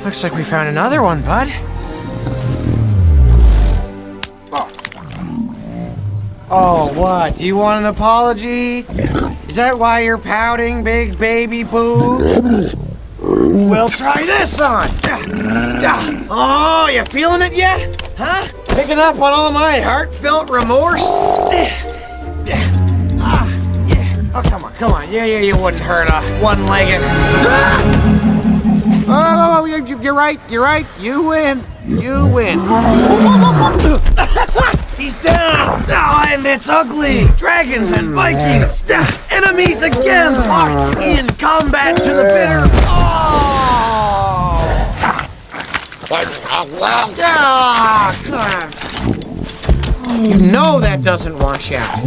Looks like we found another one, bud. Oh, what? Do you want an apology? Is that why you're pouting, big baby boo? We'll try this on. Oh, you feeling it yet? Huh? Picking up on all my heartfelt remorse? Oh, come on. Yeah, you wouldn't hurt a one-legged. Oh, you're right. You win. He's down. Oh, and it's ugly. Dragons and Vikings. Enemies again, locked in combat to the bitter. God. You know that doesn't wash out.